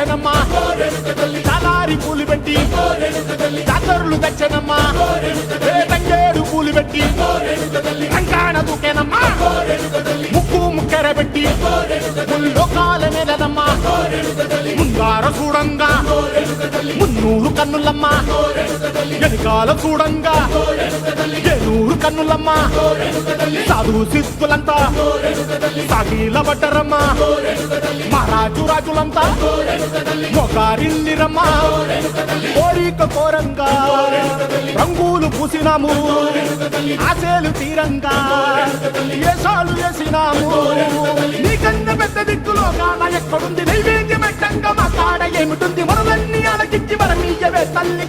తెచ్చనమ్మా చాలారి పూలు పెట్టి జాతరులు తెచ్చనమ్మా తంగేడు పూలు పెట్టి రంగాణ దూకేనమ్మా ముక్కు ముక్కెర పెట్టి ముల్లోకాల నెలనమ్మా ముంగార చూడంగా మున్నూరు కన్నులమ్మా ఎనకాల చూడంగా ఏనూరు కన్నులమ్మా సాధు సిద్ధులంతా సాగిల పడ్డరమ్మా మహారాజు రాజులంతా మొగారిల్లిరమ్మా కోరిక కోరంగా రంగులు పూసినాము ఆశలు తీరంగా ఏషాలు వేసినాము నీకన్నా పెద్ద దిక్కులో కాన ఎక్కడుంది నైవేద్యం పెట్టంగా మా కాడ ఏమిటుంది మనలన్నీ అలకిచ్చి మన నీయవే తల్లి